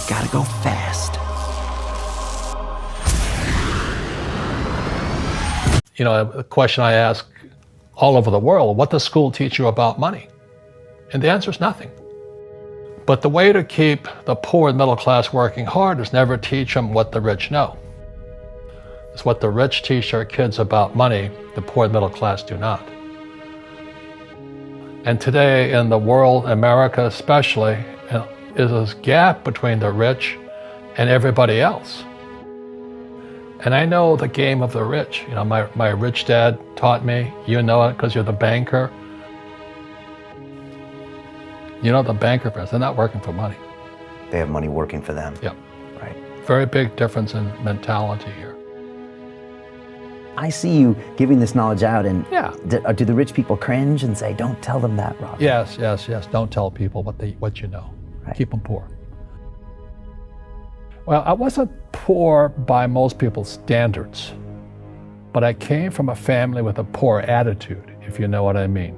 gotta go fast. You know, a question I ask all over the world, what does school teach you about money? And the answer is nothing. But the way to keep the poor and middle class working hard is never teach them what the rich know. It's what the rich teach their kids about money, the poor and middle class do not. And today in the world, America especially, is this gap between the rich and everybody else. And I know the game of the rich. You know, my rich dad taught me, you know it because you're the banker. You know, the banker friends, they're not working for money. They have money working for them. Yep. Right. Very big difference in mentality here. I see you giving this knowledge out, and Yeah. do the rich people cringe and say, don't tell them that, Rob? Yes. Don't tell people what you know. Right. Keep them poor. Well, I wasn't poor by most people's standards, but I came from a family with a poor attitude, if you know what I mean.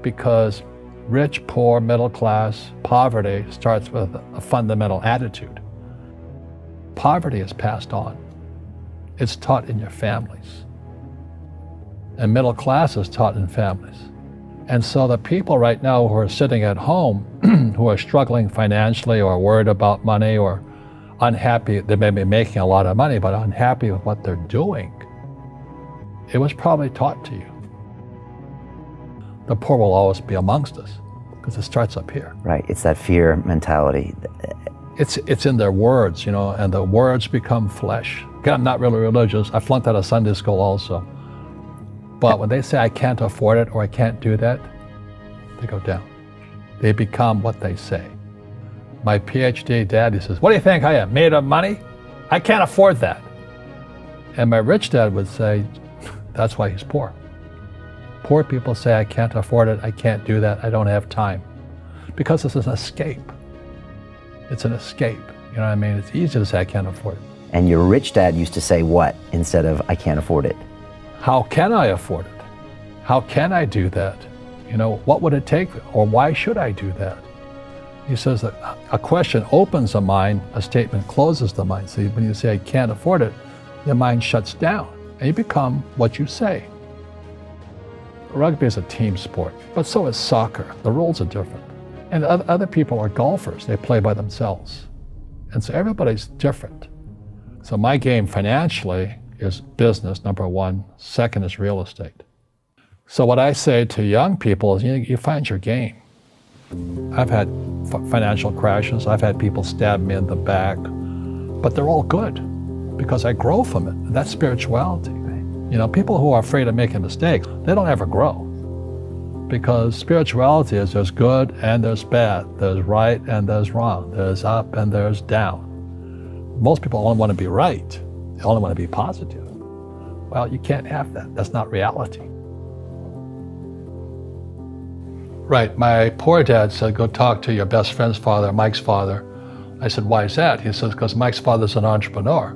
Because rich, poor, middle class, poverty starts with a fundamental attitude. Poverty is passed on. It's taught in your families. And middle class is taught in families. And so the people right now who are sitting at home, who are struggling financially or worried about money or unhappy, they may be making a lot of money, but unhappy with what they're doing, it was probably taught to you. The poor will always be amongst us because it starts up here. Right, it's that fear mentality. It's in their words, you know, and the words become flesh. Again, I'm not really religious. I flunked out of Sunday school also. But when they say I can't afford it or I can't do that, they go down. They become what they say. My PhD daddy says, what do you think I am, made of money? I can't afford that. And my rich dad would say, that's why he's poor. Poor people say, I can't afford it, I can't do that, I don't have time. Because it's an escape. It's an escape, you know what I mean? It's easy to say I can't afford it. And your rich dad used to say what instead of I can't afford it? How can I afford it? How can I do that? You know, what would it take, or why should I do that? He says that a question opens the mind, a statement closes the mind. See, when you say I can't afford it, the mind shuts down and you become what you say. Rugby is a team sport, but so is soccer. The rules are different. And other people are golfers, they play by themselves. And so everybody's different. So my game financially is business, number one. Second is real estate. So what I say to young people is, you find your game. I've had financial crashes. I've had people stab me in the back, but they're all good because I grow from it. That's spirituality. You know, people who are afraid of making mistakes, they don't ever grow, because spirituality is there's good and there's bad, there's right and there's wrong, there's up and there's down. Most people only want to be right. They only want to be positive. Well, you can't have that. That's not reality. Right, my poor dad said, go talk to your best friend's father, Mike's father. I said, why is that? He says, because Mike's father's an entrepreneur.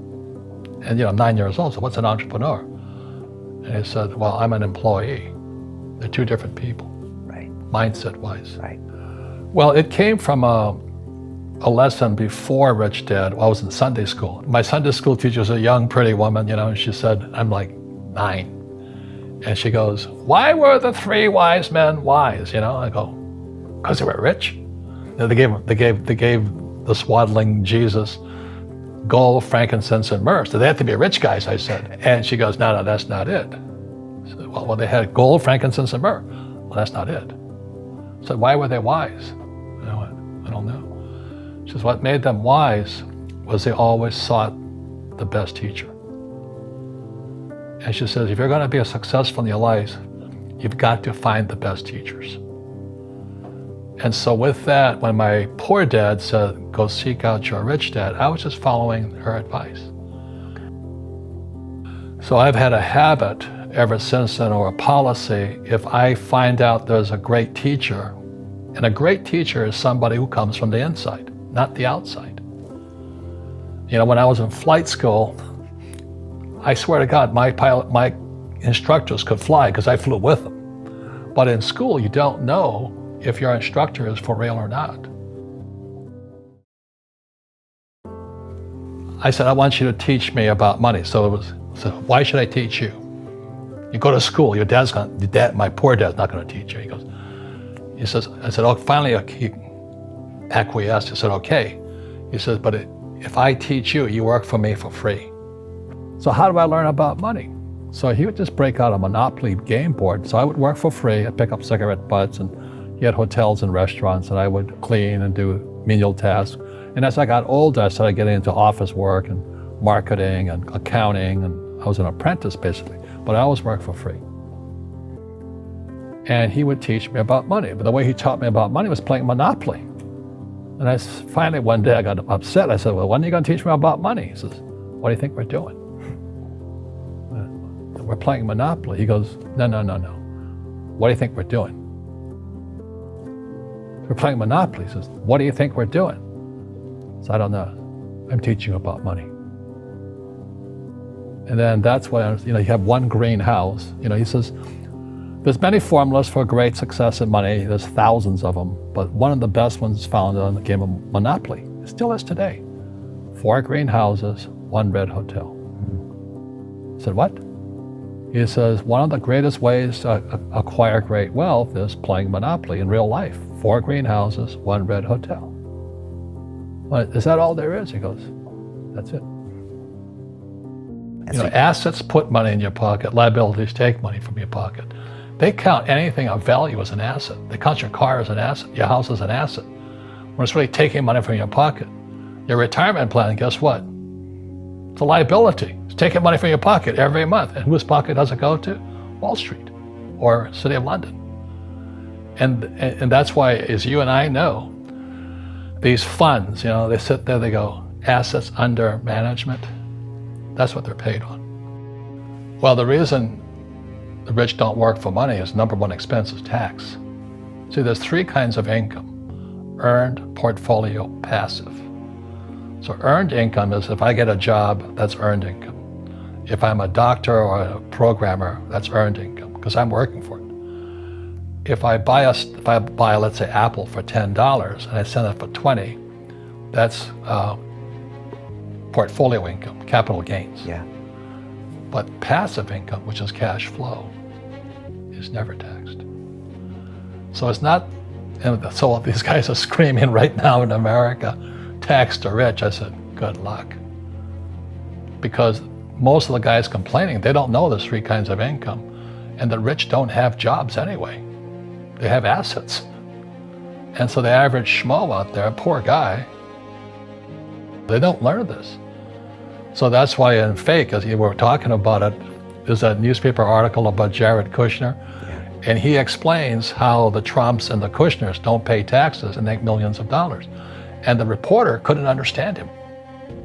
And you know, I'm 9 years old, so what's an entrepreneur? And he said, well, I'm an employee. They're two different people. Right. Mindset-wise. Right. Well, it came from a lesson before Rich Dad. Well, I was in Sunday school. My Sunday school teacher was a young, pretty woman, you know, and she said, I'm like 9. And she goes, why were the 3 wise men wise? You know, I go, because they were rich. You know, they gave the swaddling Jesus gold, frankincense, and myrrh. So they had to be rich guys, I said. And she goes, no, that's not it. I said, well, they had gold, frankincense, and myrrh. Well, that's not it. I said, why were they wise? And I went, I don't know. She says, what made them wise was they always sought the best teacher. And she says, if you're going to be successful in your life, you've got to find the best teachers. And so with that, when my poor dad said, go seek out your rich dad, I was just following her advice. So I've had a habit ever since then, or a policy, if I find out there's a great teacher, and a great teacher is somebody who comes from the inside, not the outside. You know, when I was in flight school, I swear to God, my instructors could fly because I flew with them. But in school, you don't know if your instructor is for real or not. I said, I want you to teach me about money. So why should I teach you? You go to school, my poor dad's not going to teach you. He says, I said, oh, finally he acquiesced. He said, okay. He says, but if I teach you, you work for me for free. So how do I learn about money? So he would just break out a Monopoly game board. So I would work for free. I'd pick up cigarette butts, and he had hotels and restaurants, and I would clean and do menial tasks. And as I got older, I started getting into office work and marketing and accounting, and I was an apprentice basically, but I always worked for free. And he would teach me about money, but the way he taught me about money was playing Monopoly. And finally one day I got upset. I said, well, when are you going to teach me about money? He says, what do you think we're doing? We're playing Monopoly. He goes, no. What do you think we're doing? We're playing Monopoly. He says, what do you think we're doing? So I don't know. I'm teaching you about money. And then that's when, you have one green house. He says, there's many formulas for great success in money. There's thousands of them, but one of the best ones is found on the game of Monopoly. It still is today. 4 green houses, 1 red hotel. I said, what? He says, one of the greatest ways to acquire great wealth is playing Monopoly in real life. 4 green houses, 1 red hotel. Well, is that all there is? He goes, that's it. Assets put money in your pocket. Liabilities take money from your pocket. They count anything of value as an asset. They count your car as an asset, your house as an asset. When it's really taking money from your pocket. Your retirement plan, guess what? It's a liability. It's taking money from your pocket every month. And whose pocket does it go to? Wall Street or City of London. And that's why, as you and I know, these funds, they sit there, they go, assets under management. That's what they're paid on. Well, the reason the rich don't work for money is number one expense is tax. See, there's 3 kinds of income: earned, portfolio, passive. So earned income is if I get a job, that's earned income. If I'm a doctor or a programmer, that's earned income because I'm working for it. If I buy, let's say, Apple for $10 and I sell it for $20, that's portfolio income, capital gains. Yeah. But passive income, which is cash flow, is never taxed. So it's not, and so these guys are screaming right now in America, tax the rich. I said, good luck. Because most of the guys complaining, they don't know there's 3 kinds of income. And the rich don't have jobs anyway. They have assets. And so the average schmo out there, poor guy, they don't learn this. So that's why in Fake, as you were talking about it, there's a newspaper article about Jared Kushner, and he explains how the Trumps and the Kushners don't pay taxes and make millions of dollars. And the reporter couldn't understand him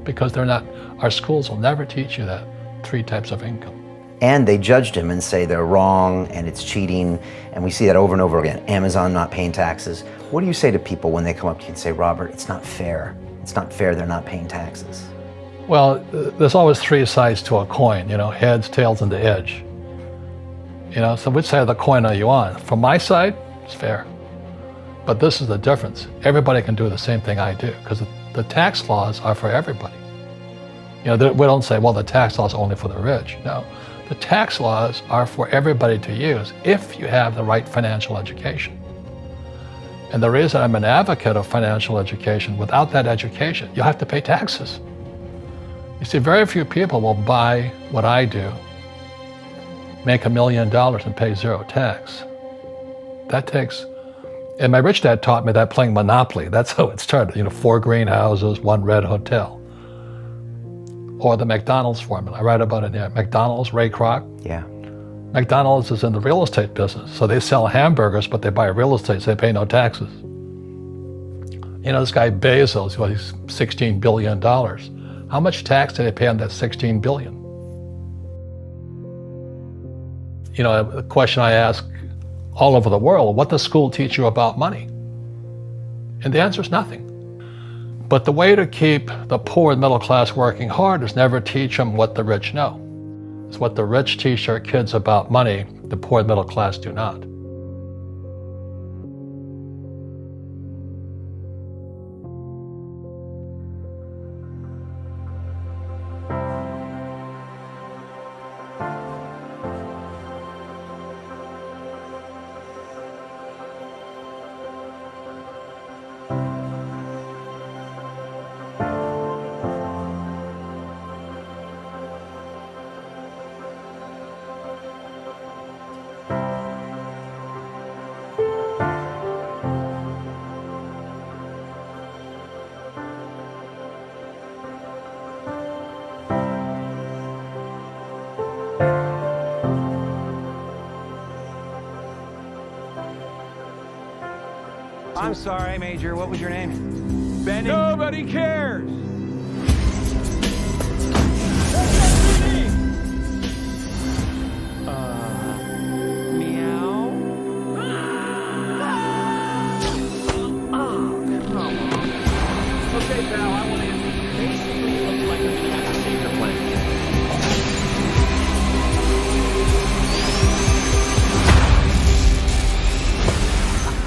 because our schools will never teach you that 3 types of income. And they judged him and say they're wrong and it's cheating. And we see that over and over again. Amazon not paying taxes. What do you say to people when they come up to you and say, Robert, it's not fair. It's not fair they're not paying taxes? Well, there's always 3 sides to a coin, heads, tails, and the edge. So which side of the coin are you on? From my side, it's fair. But this is the difference. Everybody can do the same thing I do because the tax laws are for everybody. We don't say, well, the tax laws are only for the rich. No, the tax laws are for everybody to use if you have the right financial education. And the reason I'm an advocate of financial education, without that education, you have to pay taxes. You see, very few people will buy what I do, make $1 million and pay 0 tax. That takes, and my rich dad taught me that playing Monopoly. That's how it started, 4 green houses, 1 red hotel. Or the McDonald's formula, I write about it here. McDonald's, Ray Kroc. Yeah. McDonald's is in the real estate business. So they sell hamburgers, but they buy real estate, so they pay no taxes. This guy Bezos, he's $16 billion. How much tax did they pay on that $16 billion? A question I ask all over the world, what does school teach you about money? And the answer is nothing. But the way to keep the poor and middle class working hard is never teach them what the rich know. It's what the rich teach their kids about money, the poor and middle class do not. I'm sorry, Major. What was your name? Benny. Nobody cares. Meow. Okay, pal, I want to answer. Basically, it looks like we have to save the planet.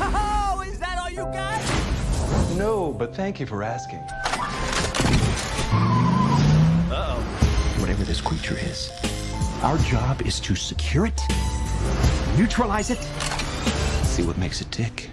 Oh, is that all you got? No, but thank you for asking. Whatever this creature is, our job is to secure it, neutralize it, see what makes it tick.